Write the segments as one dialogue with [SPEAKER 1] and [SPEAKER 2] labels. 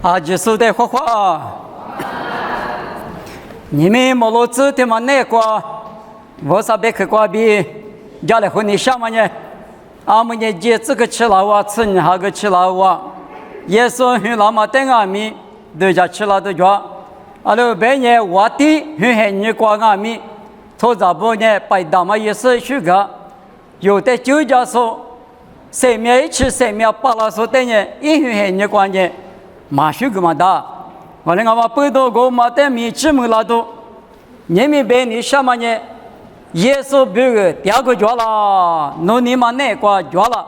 [SPEAKER 1] 阿吉苏的花花，你们莫罗子的嘛那个，我啥别去瓜比，家里和你什么呢？阿们呢姐这个吃了哇，吃你还个吃了哇，也说很老嘛等阿米，对家吃了的家，阿罗别呢我的很很你瓜阿米，头咋不呢白大嘛也是许个，有的就家说。生命一起生命巴拉说等人，一很很你关键，马修个嘛的，我那个嘛不多个嘛的米只么拉多，你们别你什么呢？耶稣别个第二个脚了，那你嘛那个脚了，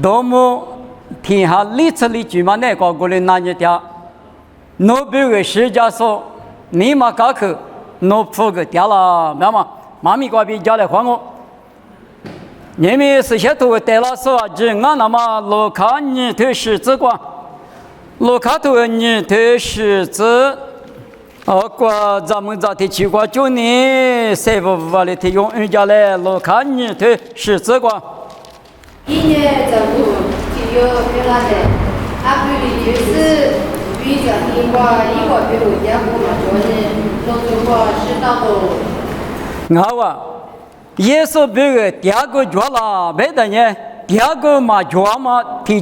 [SPEAKER 1] 多么天下历次历句嘛那个过来拿你掉，那别个世界说你嘛搞去，那铺个掉了，明白？妈咪瓜比家来还我。你们是些都带了说，只俺那么罗卡你的十字光，罗卡头你的十字，过咱们这的去过就你谁不把的用人家来罗卡你的十字光。
[SPEAKER 2] 一年政府就有原来的，阿不里就是比较听话，一个比如家不嘛做人，弄中国是到头。
[SPEAKER 1] 好啊。耶稣别个第二个脚了，别的呢，第二个嘛脚嘛提，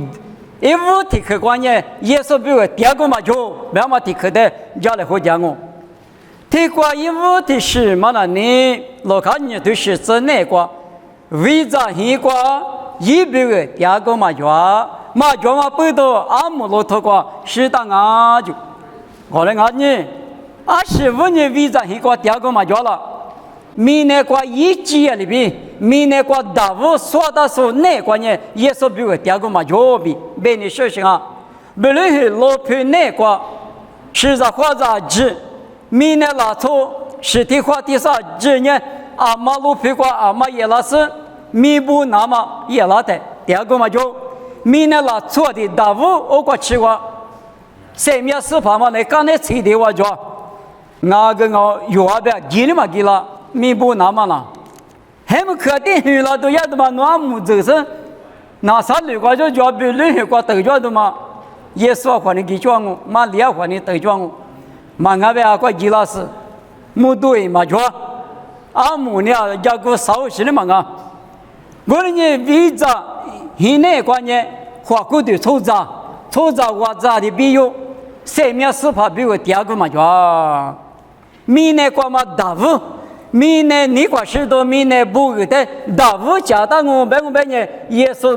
[SPEAKER 1] 一五提客观呢，耶稣别个第二个嘛脚，别嘛提客的，家里会讲我。提过一五的是嘛那你，老看你都是真那个，为啥一个一别个第二个嘛脚嘛不多，阿姆罗头个是当阿就，我来阿你，25年为啥一个第二个嘛脚了？明年过一季里边，明年过大雾说的说那个呢，也是比如第二个嘛就比，别你说行啊，不论是老皮那个，是在或者指，明年拉错实体化第三指呢，阿妈老皮过阿妈也拉是，弥补那么也拉的，第二个嘛就，明年拉错的大雾我过去过，生命是怕嘛，你刚才吃的我就，那个我有啊别给了嘛给了。弥补那么了，还不可定去了，都要的嘛，那么就是那啥旅馆就叫别旅馆都叫的嘛，也说话你给叫我，嘛连话你都叫我，嘛那边快几老师，木对嘛叫，阿木呢要个烧死的嘛啊，我呢为啥现在关键花过的抽查我查的比有，生命是怕比我第二个嘛叫，明年关嘛大雾。明年你过许多，明年不会的，大雾加大我别呢，也是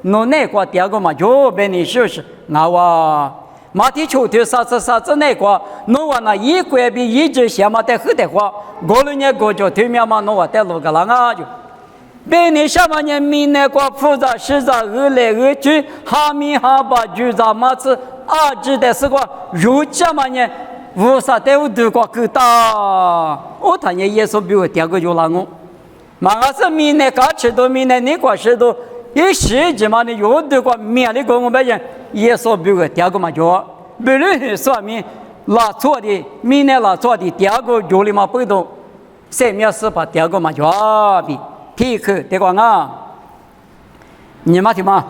[SPEAKER 1] 弄那个第二个嘛，就别你说是那哇，马蹄球的啥子那个，弄完了一个比一直下嘛的很的话，过了年过就对面嘛弄完的路个啷个就，别你什么年明年过复杂实在二来二去，哈密哈巴就咱么子二级的是个如这么年。无啥队伍都过够大，我谈也说比我第二个就让我，马上是明年搞吃多，明年你过吃多，一时间嘛你有的过面的过我们讲也说比我第二个嘛就，不论说明拿错的，明年拿错的第二个就里嘛不多，生命是把第二个嘛就比体克对个啊，你嘛听嘛，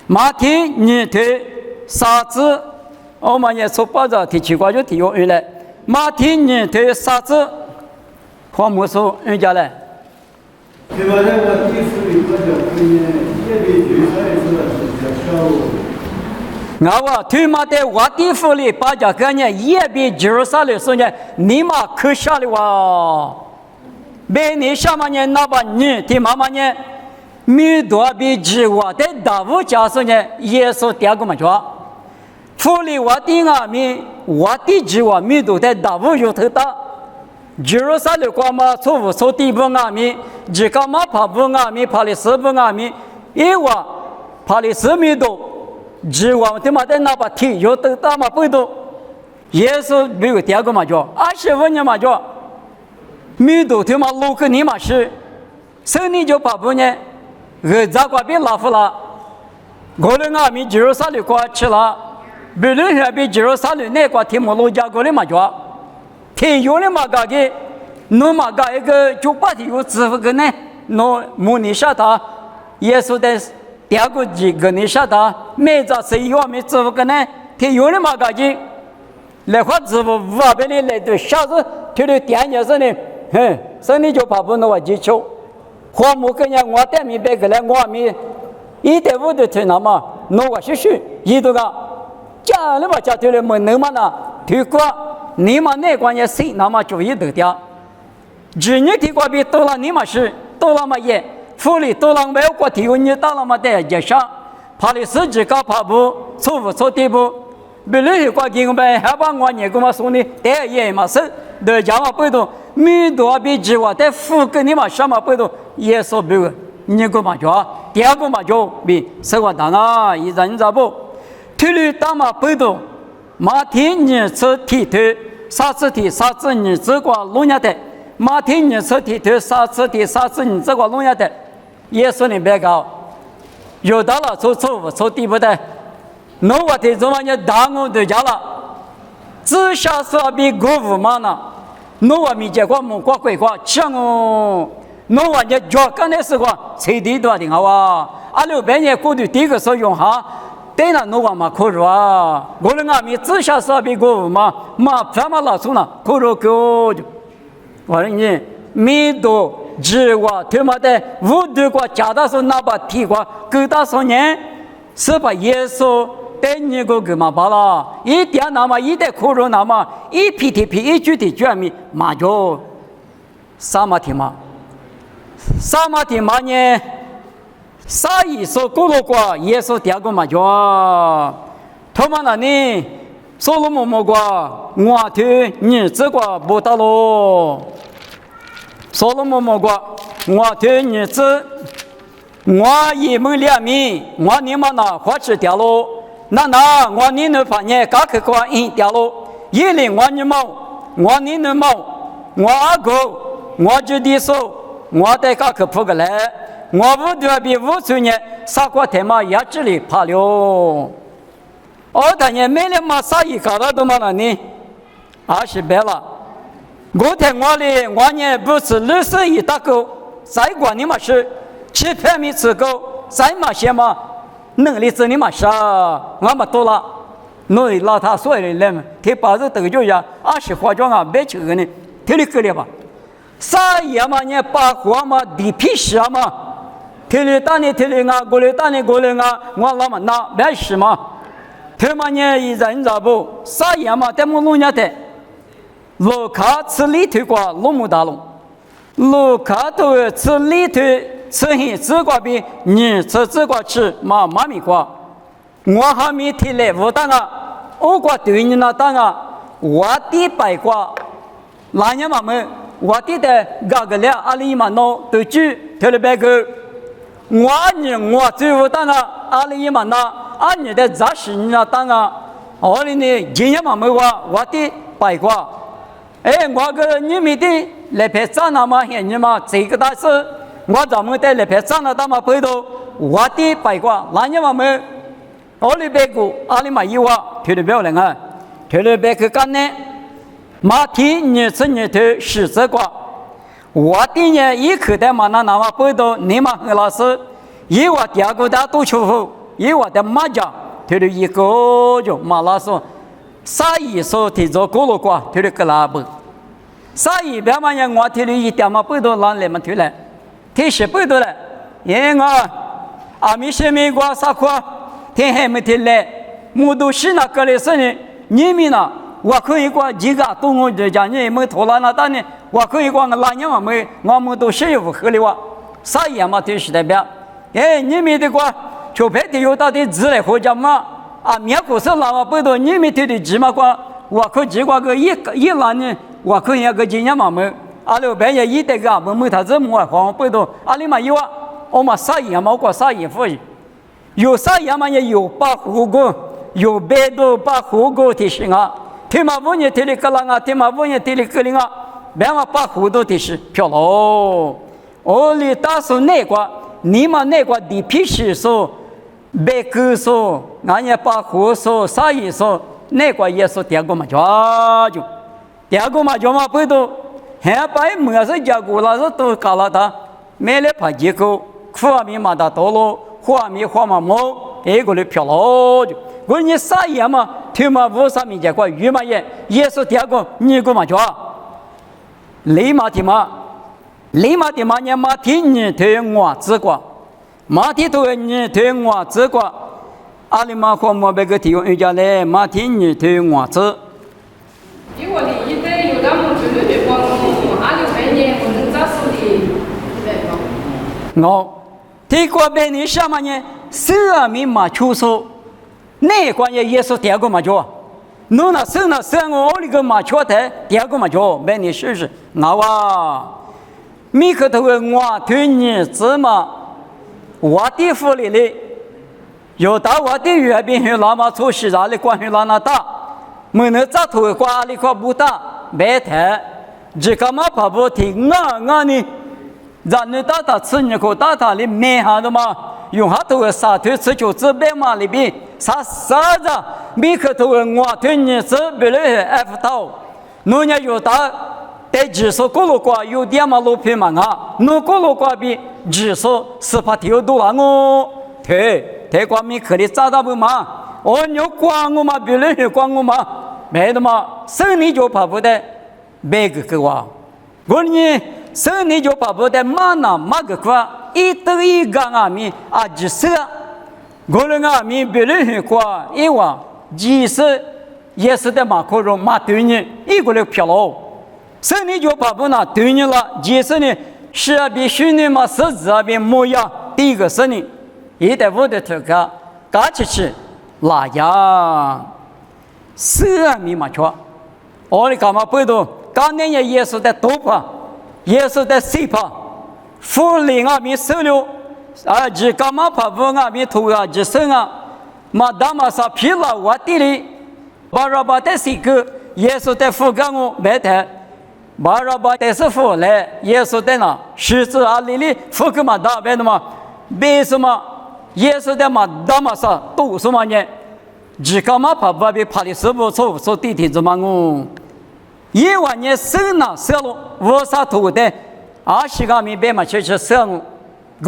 [SPEAKER 1] 马听你听啥子？我们也说把这提起过就提用人来，马天你对啥子，黄木说人家来。
[SPEAKER 3] 对吧？那个第四里头叫去年也比最少也是比较少。
[SPEAKER 1] 我对嘛的我地府里把这个呢也比Jerusalem说呢，你嘛可笑了哇！别你什么呢？那把你的妈妈呢，米多比之我的大物家说呢，也是第二个嘛叫。府里我的阿米，我的指我米都在大屋有头大，就是啥的光嘛，错误错地不阿米，只干嘛怕不阿米，怕的是不阿米，因为怕的是米多，指我他妈的那把铁有头大嘛不多，也是没有第二个嘛叫，25年嘛叫，米多他妈6个年嘛是，3年就怕不呢，咋个别拉夫了，我的阿米就是啥的光吃了。不论是比Jerusalem那个天母路家过的嘛叫，天有的嘛个的，侬嘛个一个就把天有支付个呢，侬模拟下他耶稣的第二个几个你晓得，每早是一万没支付个呢，他有的嘛个就，来花支付500的来对，下次他的第二件事呢，生意就怕不能我去求，花木个人我带明白个来，我没1.5的钱那么，那我是一度个，家里嘛家头里没能嘛呢，推过你嘛那关键谁那么注意得掉，只你提过比多了你嘛是多了嘛也。福利多让没有过提问你到了嘛的也上，怕你自己搞跑步，错误错地步，别人去过经呗，还把我你跟我说你带也嘛是，对家嘛不懂，米多比计划在福跟你嘛什么不懂，也说不个，你个嘛叫，第二个嘛叫比生活当啊，一人咋不，体力大嘛不懂，马天你吃体头，啥子体啥子你只管弄下的，马天你吃体头，啥子体啥子你只管弄下的。耶稣你别搞，有到了错误错地不对，那我的怎么你打我对家了，只下说比国务嘛呢，那我没结果没过鬼过，像我，那我你脚干的时候，谁地多的好啊，600年过去第一个时候用哈，对了那我嘛可入啊，我们阿弥只下说比国务嘛怎么老说呢，可入够就，我说你没多。只话他妈的无对过假的说哪把提过给他说呢是把耶稣带你个给嘛罢了一点那么一点苦肉那么一批提批一句的卷米嘛就啥嘛提嘛呢啥意思过了过耶稣第二个嘛就他妈那呢说了么过我听你这个不到喽说了么过，我对你子，我一门2米，我你们那花枝掉落，那我你能把你嘎克瓜一掉落，一领我你毛，我你能毛，我阿哥，我就地手，我得嘎克扑个来，我不得比50年啥过天嘛也这里怕了，当年每年嘛啥一搞到都嘛了呢，20倍了。我听我的，我呢不是60一大狗，再管你嘛是700米吃狗，再嘛些嘛能力子你嘛啥，我嘛多了，那老他所有的人们，他把这都就呀，20化妆啊，别去个呢，他的个了吧，啥也嘛呢，把货嘛地皮实嘛，他的打你他的啊，过来打你过来啊，我老嘛那别是嘛，他嘛呢一人咋不，啥也嘛在么弄下的。路卡吃里头瓜龙木大龙，路卡头吃里头吃黑紫瓜比你吃紫瓜吃妈咪瓜，我还没提来无当啊，我瓜对你那当啊，我的白瓜，那年嘛么，我的嘎个了阿里嘛孬都举提了白个，我最无当啊，阿里嘛那阿你的杂事你那当啊，我的呢今年嘛么我的白瓜。我个你们的来拍照那么现你嘛这个大事，我咱们在来拍照那他妈背头，我的白瓜，那你嘛么，我的白骨，阿里嘛有啊，推的漂亮啊，推的白个干呢，马蹄你吃你头10只瓜，我的呢一口袋嘛那么背头，你嘛何老师，一我第二个大都求后，一我的马甲推的一个就马老师。啥意思？提着锅炉瓜，推的个拉布。啥意思嘛？我推的一点嘛不多，让人们推来，推10不多了。我阿弥陀佛瓜啥瓜，天还没推来，我都是那个的事呢。你们呢？我可以瓜几个都我就讲你们拖拉那单呢，我可以瓜个拉你们没，我们都是有合理哇。啥意思嘛？推是代表，你们的瓜，就白的有到底字来或者嘛？面骨是哪么不多？你们推的鸡嘛瓜，我可几瓜个一篮呢？我可以个今年嘛么？600年一代个么他这么黄不多？里嘛有啊，我嘛啥也嘛过啥也不有啥也嘛也有把护过，有百度把护过提醒啊，他妈5年推的个啷啊，他妈5年推的个零啊，别嘛把护都提示漂喽。我里打算那个，你们那个地皮是说。别个说，俺也把火说啥意思？那个也说第二个嘛就，第二个嘛就嘛不多，还把么子结果那是都搞了的，买了怕几口，苦啊米嘛的多了，花米花嘛毛，一个人飘了就。我你啥也嘛，他妈无啥米结果，鱼嘛也，耶稣第二个你个嘛叫，立马的嘛呢马蹄你推我自过，马蹄推你推我自过，阿里马和莫别个提用人家来马蹄你推我自。
[SPEAKER 4] 因为你一旦有那么久的光，阿里每年我能找手的
[SPEAKER 1] 我提过别人什么呢？生命嘛出手，那关键耶稣第二个嘛叫，侬那生我那个嘛叫的第二个嘛叫，别人试试我啊，米克头我对你怎么我的福利哩？有大我的月饼有那么出息，哪里关于那大？没能扎头瓜里块不大，白谈，这个嘛怕不听啊呢？让你打他吃你口打他里面下的嘛，用下头沙头吃就吃白嘛里边，啥子？米克头我对你吃别了 F 头，侬家有大。在指数过了过有点嘛路偏嘛啊，侬过了过比指数18条多了我，对光米克里咋打不嘛？哦，你光我嘛，别人也光我嘛，没的嘛，生你就怕不得，别个哇，我呢生你就怕不得嘛那嘛个quoi，一头一个阿米啊几十，我人阿米别人也光，因为几十也是的嘛可容嘛对你一个人飘了。生你就怕不拿对你了，其实呢，是啊比虚拟嘛实质啊比模样，第一个是你，一旦我的这个搞起去，那呀，是啊密码错，我的干嘛不懂？刚年也耶稣的多怕，耶稣的谁怕？福利啊米收留，啊只干嘛怕不啊米图啊只生啊，嘛大嘛啥皮了我地里，巴拉巴的谁个耶稣的福干我没得。巴拉巴的是福来，耶稣的呢，十字啊里里福个嘛大别的嘛，为什么耶稣的嘛大嘛啥都什么呢？只干嘛怕不被怕的师傅说地铁怎么我？一万年生了生了，我啥土的，20个米别嘛去生我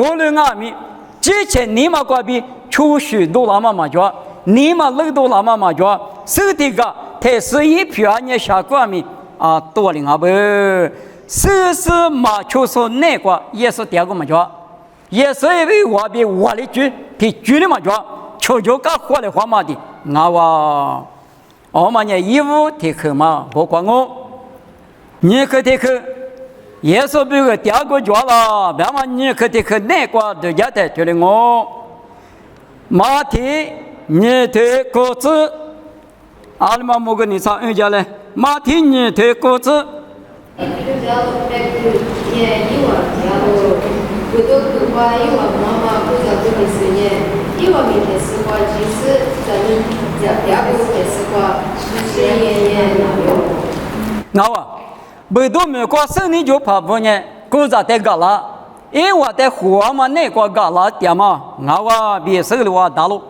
[SPEAKER 1] ，5人阿米，之前你嘛挂比出许多那么嘛叫，你嘛累多那么嘛叫，手的个才是一票年下挂米。啊，多领啊不，是嘛？就是那个也是第二个嘛叫，也是因为我比我的句比句的嘛叫，就搞活的话嘛的，我们呢义务提课嘛，不管我，你可提课，也是比个第二个叫了，别嘛你可提课那个都家的觉得我，马蹄你推个子，阿里嘛某个你唱人家嘞。马蹄你推锅子。
[SPEAKER 2] 这个叫做也一万叫做，不都不花一万妈妈不叫这个事业，一万明天是花，其实咱们第二个也是花，10年
[SPEAKER 1] 那我不都没过生你就怕不呢？古早在搞了，因为我在活嘛那个搞了点嘛，我比手里话大路。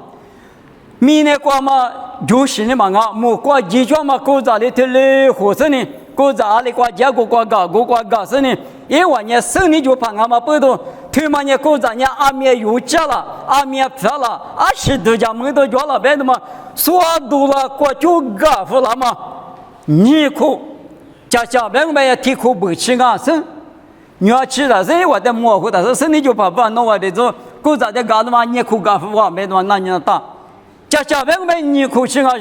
[SPEAKER 1] 明年过嘛，就是你嘛啊，莫过几圈嘛，古早里头嘞，或是呢，古早阿里过结果过搞，过搞是呢，因为呢生你就怕俺嘛不懂，他妈呢古早呢阿面有家了，阿面漂了，20多家门都叫了，别的嘛，说多了过就搞不了嘛，你苦，家下边也提苦不起啊生，你要吃了是我在模糊的，是生你就怕不弄我的做，古早在搞的嘛，你苦搞不完，别的嘛那你大。家下边你苦吃啊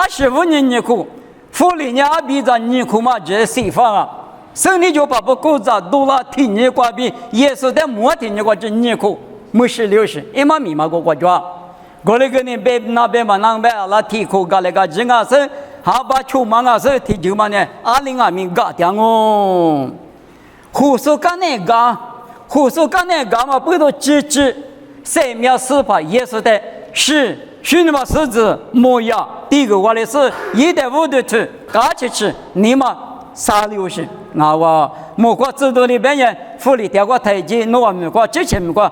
[SPEAKER 1] 是，25年你苦，福利呢阿比着你苦嘛，这谁放啊？生你就把不够着多了，听你瓜比，也是在没听你瓜这你苦，没事60，一嘛密码个抓，过来个你别那边嘛那边啦提苦搞来个真啊是，还把出门啊是提就嘛呢，20啊米搞掉哦，胡说干那个，胡说干那个嘛，不都支持3秒4拍也是的，是。兄弟们，狮子模样，第一个我的是1.5的车，搞起去，你们360，我莫过制度里边人福利调过台阶，我们过之前过，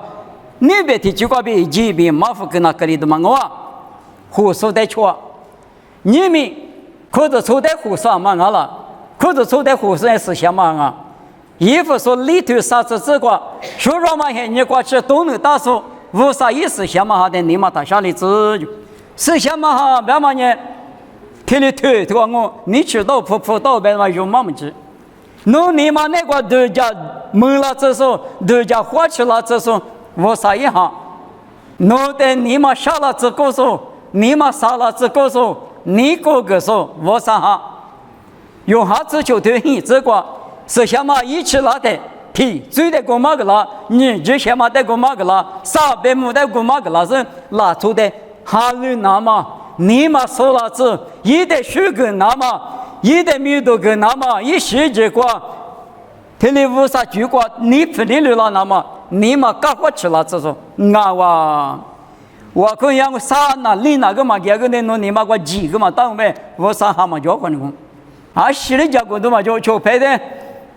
[SPEAKER 1] 你别提这个比这边马虎跟那个里的嘛我，胡说的错，你们可是错的胡说嘛我了，可是错的胡说也是想嘛啊，衣服说里头啥子这个，说什么你过去都能打说。无啥意思，想嘛哈的你嘛打下来自由，是想嘛哈别嘛呢，天里推推我，你知道普到别嘛有嘛么子，侬你嘛那个都家没了这时候，都家花去了这时候，无啥一下，侬的你嘛杀了这个时候，你嘛杀了这个时候，你个个说无啥哈，用哈子就对你这个是想嘛一起来的。皮最的过嘛个啦，你就先嘛的过嘛个啦，啥别木的过嘛个啦是拉出的哈律那么，你嘛说了子，一的许个那么，一的米多个那么，一时结果，天里无啥结果，你不理了那么，你嘛搞活去了这种，我可样啥那你那个嘛，这个呢，你嘛个几个嘛，当呗，我啥哈嘛叫过你讲，啊，是的结果都嘛就拍的。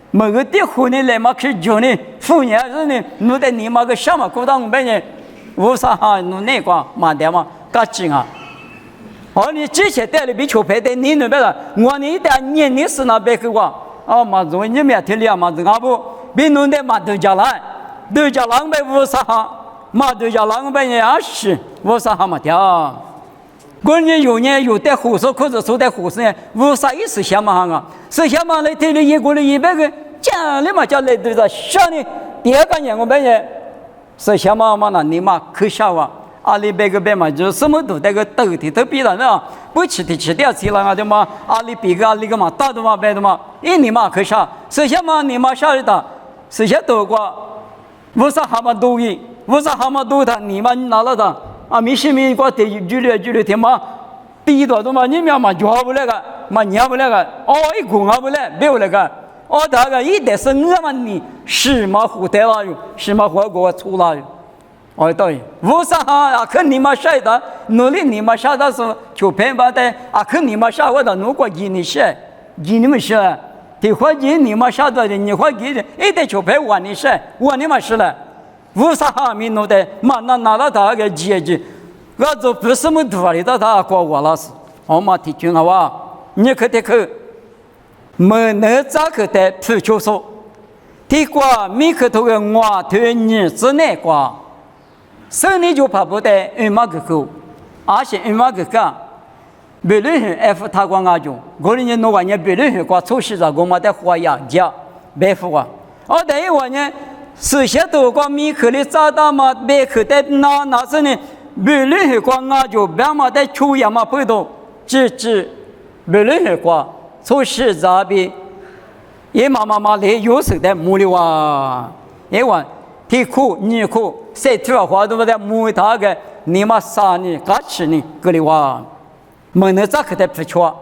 [SPEAKER 1] 某个地户呢来嘛去叫呢，妇女人呢，弄得你妈个什么古当本呢？为啥哈弄那个嘛的嘛干净啊？而你之前带了比球拍的你那边了，我呢一旦年你是那边去过，啊嘛做你们听了嘛，这个不比弄得嘛都叫来，都叫狼狈为啥哈？嘛都叫狼狈呢啊是为啥哈嘛的？过年有年有带护士，或者说带护士呢，为啥意思想嘛哈？是想嘛来听了一个人100个。讲的嘛叫来对着想的，第二个人我们也是想嘛嘛那你嘛可笑啊！阿里别个别嘛就什么都那个斗的都比了呢，不吃的吃掉吃了啊的嘛，阿里别个阿里个嘛大的嘛别的嘛，你嘛可笑，是想嘛你嘛晓得的，是想多过，为啥还嘛多一，为啥还嘛多的你嘛拿了的啊？没事没过的距离天嘛，比多的嘛你们嘛抓不来个，嘛撵不来个，哦一公啊不来，别不来个。哦，大概一点是我们你什么胡得了哟，什么火锅出了哟？哦对，为啥啊？看你们晒的，努力你们晒的是就偏把的啊？看你们晒我的，如果给你晒，给你们晒，的话给你们晒的，你话给的，一点就偏我你晒，我你们晒了，为啥哈？没弄的，嘛拿了他个结局，我就不什么多的，他过我了是，我嘛提醒我，你可得去。没能咋个的普就说，提过米克头个我对你之内过，生理就怕不得嘛个狗，而且嘛个干，别人F 他光阿就，我人家弄完呢别人过出事了，我们得花养家，别付啊。而等于我呢，事先都过米克的咋打嘛，别克的那是呢，别人过阿就别嘛得出呀嘛不懂，只别人过。出事咋比？也妈来有时的木的哇，因为提苦你苦，谁听话都不得木他个，你嘛杀你干吃你个的哇，没能咋个的不错，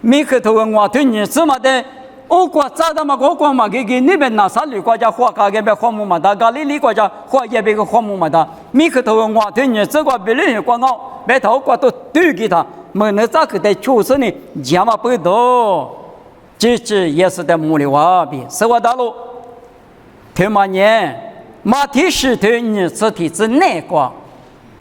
[SPEAKER 1] 没个头我对你怎么的？我国咋的嘛？我国嘛给那边拿啥里国家花个边花木嘛的，咖喱里国家花也别个花木嘛的，没个头我对你这个别人广告，别头国都对给他。没能咋个的就是呢，讲嘛不多，这也是在木里话比，是我大陆，他妈年，马蹄是对你自体之内挂，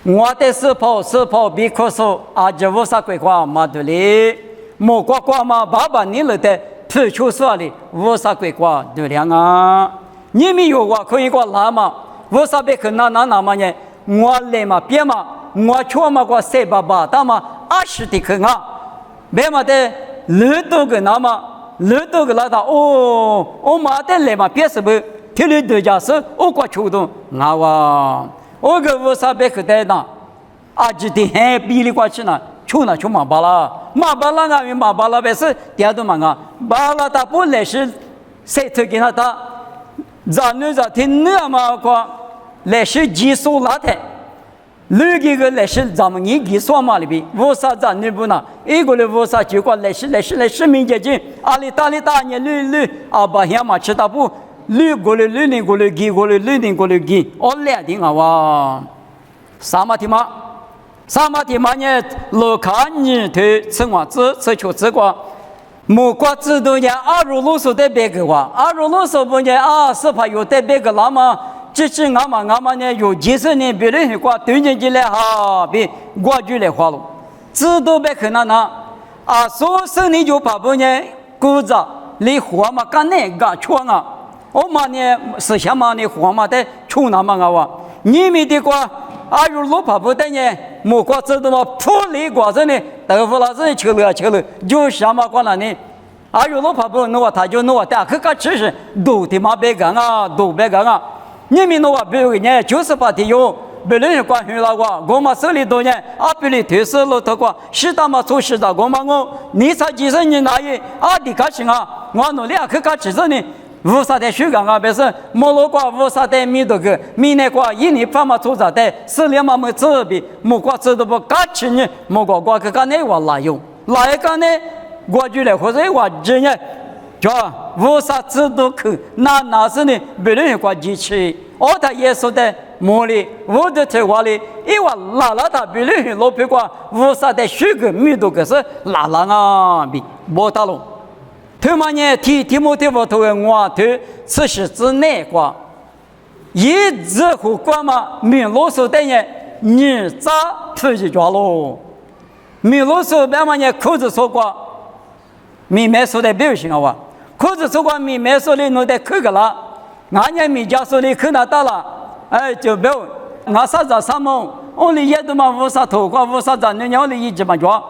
[SPEAKER 1] 我的是跑比可说啊，这无啥鬼话嘛对哩，莫挂嘛，爸爸你了的，推出说的无啥鬼话对了啊，你们有话可以挂拉嘛，无啥别去那嘛呢，我来嘛别嘛，我错嘛挂谁爸爸大嘛。20的可啊，别嘛的2多个那么2多个那他哦，我妈的来嘛别是不，听你的家是我过秋冬啊哇，我个为啥别去带呢？啊，这的很比例过去呢，去马巴拉啊，马巴拉别是第二多嘛啊，巴拉他不来是谁推给他他，咱那听那么个来是技术拉的。那个来是咱们人给说嘛里边，为啥咱那不呢？一个人为啥结果来是民间人，阿里大年绿啊，把乡嘛吃大不绿过来绿过来给过来绿过来给，我俩的啊哇，啥嘛的嘛呢？老看你对生活这求这个，莫怪知道呢，26岁的别个话，26岁不呢啊，是怕有的别个那么。这是俺们呢有几十年别人过对人进来哈，比过去来花了，知道别可能啊，说是你就怕不呢，故着你活嘛干那个错啊，我嘛呢是想嘛你活嘛的错那么啊哇，你们的话阿如罗帕不等呢，木瓜子的嘛，普里瓜子呢，豆腐老子吃了，就什么瓜了呢？阿如罗帕不弄他就弄但可吃是都他妈别干啊，都别干啊！你们弄比如呢，98天有。别人管许了我们手里多年，阿比里推死了他过，是他妈做事的我们我，你才几十年来也，阿弟开心啊，我努力去干几十年，无啥的修干啊，别是莫罗瓜无啥的米多个，米那瓜一年半嘛做啥的，死了嘛没自闭，莫瓜子都不干起呢，莫瓜去干那我哪有，哪一个呢？我就来或者我今年，叫无啥子都去，那是呢，别人管机器，他也说的。茉莉，我的台话里，因为拉他比如老皮瓜，无啥的水果米多个是拉啊比没得了。他们呢提莫提我头我头此时之内瓜，一直胡瓜嘛，米罗手的呢，你咋推起抓喽？米罗手别嘛呢口子说过，米没说的表现啊哇，口子说过米没说的弄得口个啦，俺家米家说的口那大了。就别我啥子什么，我里也都嘛无啥头瓜，无啥子，人家里一直嘛抓，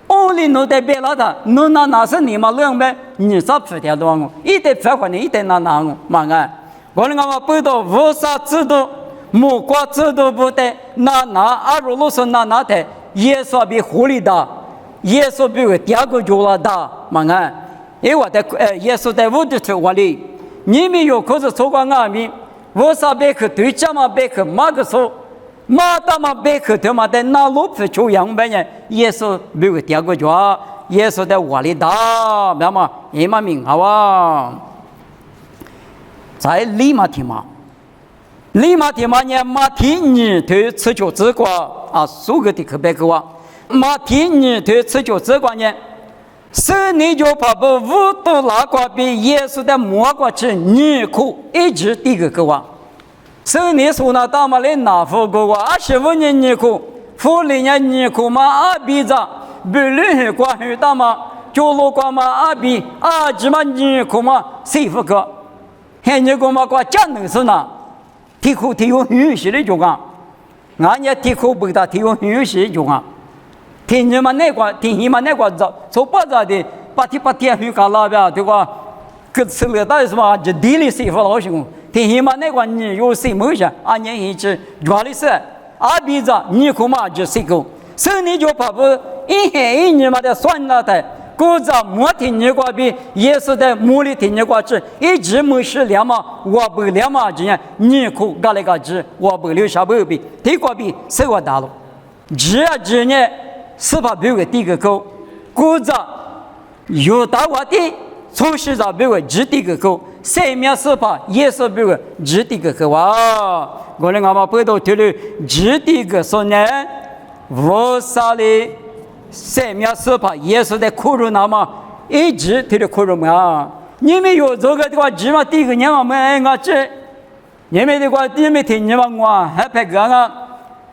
[SPEAKER 1] 我里弄得别了的，弄那是你嘛两百，你啥不掉多我，一点废话呢，一点那我，嘛个，我们我不到无啥制度，木瓜制度不得，那阿如罗说那的，耶稣比狐狸大，耶稣比我第二个脚了大，嘛个，因为我的耶稣在我的头话里，你们有可是错过俺们。我啥别去对家嘛别去马个说，马达嘛别去他妈的那路不出洋白呢，耶稣没有第二个家，耶稣在瓦里达，别嘛也嘛明好啊，在利马提嘛呢，马提尼对吃酒之瓜啊，苏格的可别个哇，马提尼对吃酒之瓜呢。是你就怕不无度拉瓜比耶稣的魔瓜吃泥苦一直第个个哇，是你说那大马的拿佛个哇，25年泥苦，福利年泥苦嘛阿比咋，不论瓜许大嘛，就罗瓜嘛阿比阿吉嘛泥苦嘛谁不个，还你个嘛瓜讲能是哪，提苦提有运气的就讲，俺也提苦不大提有运气就讲。听你们那个，听你们那个做不着的，把天去干了呗，对吧？可吃了但是嘛，就地里谁不老行？听你们那个你有谁没事？俺年一直原来是阿比子，你可嘛就谁个？所以你就怕不一年嘛的算了的，故着没听你个比也是在木里听你个吃，一直没事了嘛，我不了嘛，这样你可干那个吃，我不留下不比，这个比谁我大了？这呢？是把别个第个口，故着有大话的，从事着别个只第个口，生命是把也是别个只第个口啊！我们嘛不都提了只第个说呢，无啥的生命是把也是在苦肉那么一直提的苦肉嘛。你们有这个的话，只嘛第一个年嘛没我这，你们的话你们听你嘛我还拍个啊。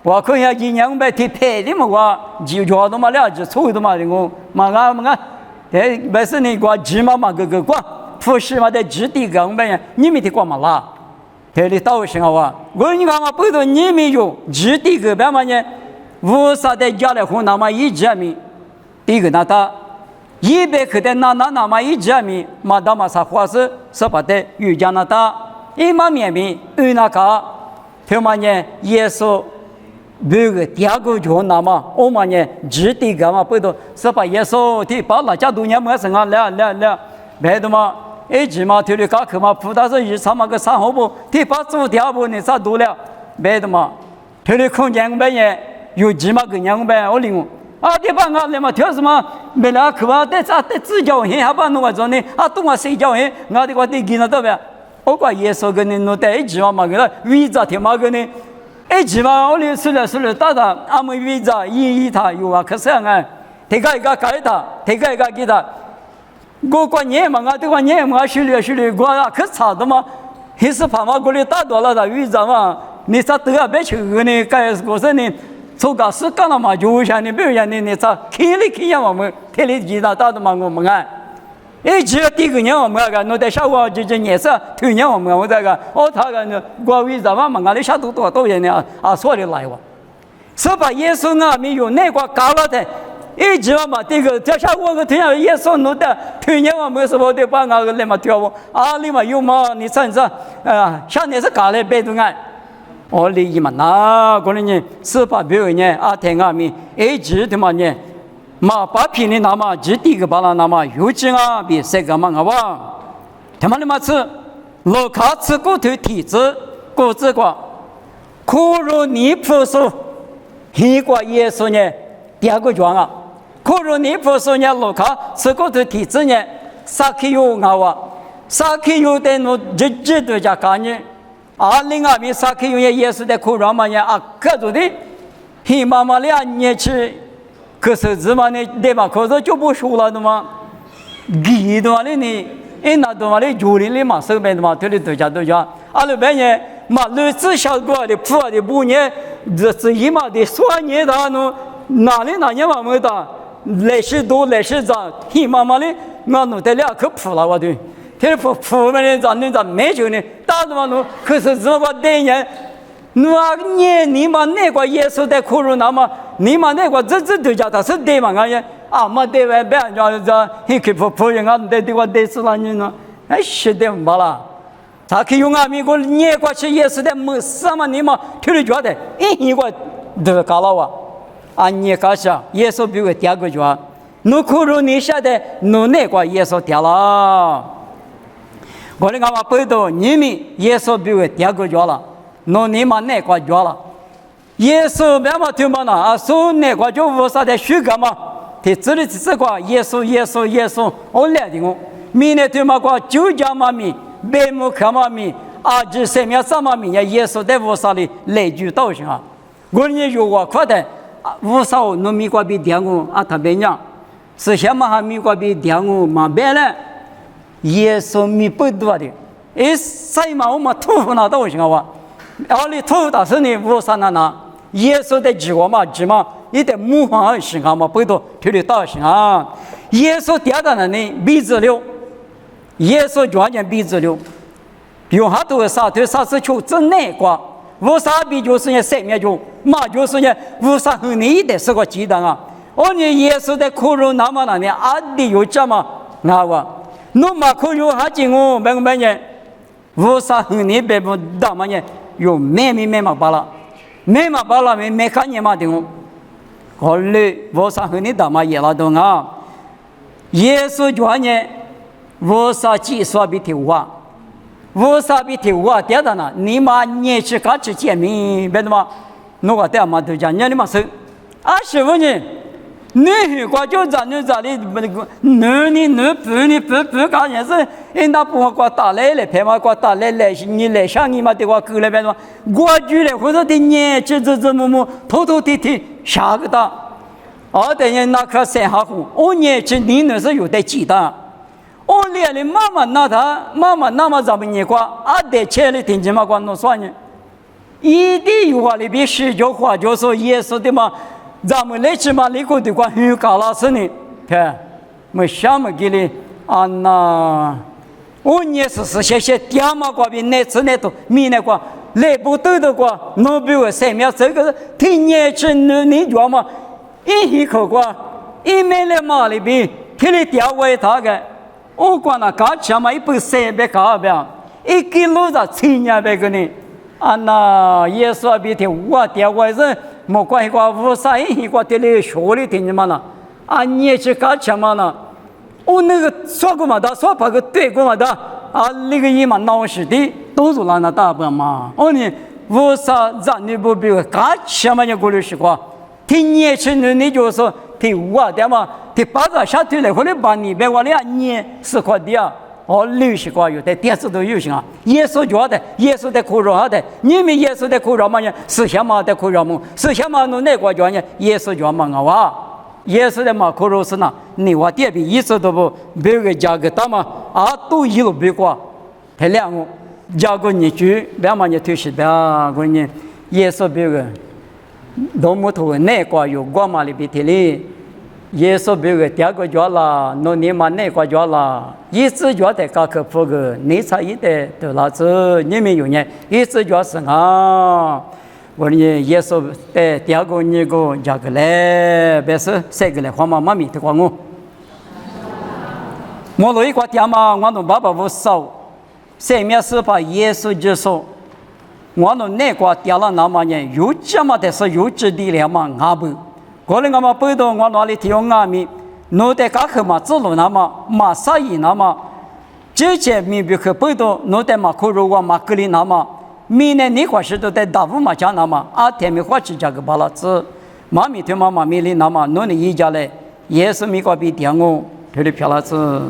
[SPEAKER 1] 我看下一年白提拍的嘛，我就叫他妈了，就错的嘛的我，嘛没事呢，我芝麻嘛个瓜，不是嘛的质地个我们你们的瓜嘛啦，这里倒是啊我你看嘛不都你们有质地个别嘛呢，无啥的家来红那么一直米，第一个那他100克的那么一直米，嘛那么啥花是把的瑜伽那他一嘛面米那个，他嘛呢耶稣。别个第二个就那么，我们呢，质地个嘛，不都是把耶稣的把那家都年没生啊，了，别的嘛，一直嘛，提里高去嘛，葡萄是一场嘛个3号步，第8组第2步呢啥多了，别的嘛，提里空间边也有几嘛个两边我领啊，第8个了嘛，挑什么？没了去嘛，在啥在自教hin，还把弄个做呢？啊，东啊谁教hin？我的我的给那到呗，我管耶稣跟你弄在一起嘛个了，为啥天嘛个呢？一直嘛，我哩是了，打他，俺们为着一他有啊，可是啊，这个一个改他，这个一个给他，我过年嘛，我这个年嘛，修理，我啊可差的嘛，还是怕嘛，我哩打多了的，为着嘛，你咋得啊？别去呢，该我说呢，做个事干了嘛，就像你，比如像你咋看呀嘛，我们天里给他打的嘛，我们啊，一直第个年我们个，那在下午就是年色，头年我们这个，他个呢，我为什么嘛？俺的下多人呢？说的来哇，是把耶稣啊，没有那个搞了的，一直嘛，这个在下午个头年耶稣弄的，头年我们什么的把俺个那么跳舞，你嘛有嘛？你甚至下年是搞了别的爱。我理解嘛，那个人是把别人呢，听俺们一直的嘛呢。嘛，把皮的那么，只第一个把那么有劲啊，比谁个嘛好吧？他妈的嘛是，老卡吃骨头体质，骨质个，苦如泥菩萨，一个耶稣呢，第二个状啊，苦如泥菩萨呢，老卡吃骨头体质呢，撒开有啊哇，撒开有的那日都加干呢，另外面撒开有耶稣的苦让嘛呢，各种的，黑妈妈俩年去。可是怎么呢？对吧？可是就不说了的嘛，记的嘛的呢？那的嘛的就里嘛，身边的嘛，这里都家，那边呢嘛，类似小过的铺的布呢，这是一嘛的算年的喏，哪里嘛没的，来时多来时早，黑妈妈的，我弄得两可铺了我的，这铺嘛的咱没就呢，大的嘛喏，可是怎么的呢？那你嘛那个耶稣的苦肉那么，你嘛那个这都叫他是对嘛？嘛对外别人叫一个仆人对我对死了你呢？是的嘛啦。他可以用美国你过去耶稣的没什么你嘛，听你觉得一个都搞了哇？你搞啥？耶稣比我第二个觉，你苦肉你晓得，你那个耶稣掉了。我的嘛背到你们耶稣比我第二个觉了。那你嘛那个觉了，耶稣别嘛听嘛呢？说那个就无啥的虚个嘛，他这里这个耶稣，我来的我，明年听嘛个就叫嘛米，白木看嘛米，这上面什么米呀？耶稣在无啥的来句道行啊，我呢有我快的，无啥农民个比点我他别样，是什么还米个比点我嘛别了，耶稣米不多的，谁嘛我们土夫那道行啊？里头但是呢，无啥那耶稣的指我嘛，一点模仿行啊嘛，不多推的大行啊。耶稣第二个呢，鼻子瘤，耶稣专讲鼻子瘤，有好多啥对啥事求真那个，无啥比就是呢生命就嘛就是呢无啥和你的是个鸡蛋啊。你耶稣的苦肉那么呢，的有这么那个，那么苦肉还进我没呢，无啥和你别不那么呢。有没嘛巴拉，没看见嘛的我，后来我上和你打嘛也拉动啊，耶稣讲呢，我啥技术比头啊，我啥比头啊，第二呢，你嘛你去搞去见面，别的嘛，那个点嘛都讲你嘛是，15年。你过就咱的你不干也是，那不过打来了，陪嘛过打来你来上你嘛对我够了别嘛，过去了或者的年这么偷地下个的，等人那颗三下户，年这你那是有的鸡蛋，连的妈妈那么咱们你过，得钱的听见嘛过弄算呢，一定有话里边十句话就说耶稣的嘛。咱们来起码那个的话很高了是呢，看，没想么给你那，也是些点嘛过比那次那都米那个来不到的话，那比我3秒这个听年轻你觉嘛，一口过，一没来嘛里边，听你调位他个，我管那价钱嘛130高呗，一斤肉才1200个呢，那也说比的我调位是。莫怪个无啥一个的嘞学里听见嘛呢？你去干什么呢？那个说过嘛的，说把个对过嘛的，那个一嘛闹事的，都是那大本嘛。你无啥让你不比干什么也过来是个？听年轻人你就说听我的嘛，听把个下头来或者把你别我俩你是块的啊。历史关有的电视都有行啊，耶稣觉得耶稣的苦肉好的，你们耶稣的苦肉嘛呢？是什么的苦肉么？是什么弄那个叫呢？耶稣叫嘛啊？耶稣的嘛苦肉是呢？你话点比耶稣都不别个价格大嘛？都一路别过，太亮哦，价格你去别嘛你推是别个呢？耶稣别个，多么多那个有光嘛里边的哩。耶稣别个第二个叫啦，侬你嘛那个叫啦，一直叫的嘎克夫个，你才一代得了子，你们有呢，一直叫是啊，我呢耶稣的第二个那个叫个嘞，别是三个嘞，黄妈妈咪的光我，我那一个爹妈，我侬爸爸不少，前面是把耶稣就说。我们那个掉了那么年，有这么的是有质地了嘛？阿不，可能我们背到我那里听阿米，侬在家去嘛，走路那么马啥意那么，之前咪比去背到侬在马可如果马格里那么，明年你话是都在大乌马家那么，阿天咪话是这个巴拉子，妈咪听妈妈咪里那么，侬的一家嘞，也是咪个比点我，这里漂亮子。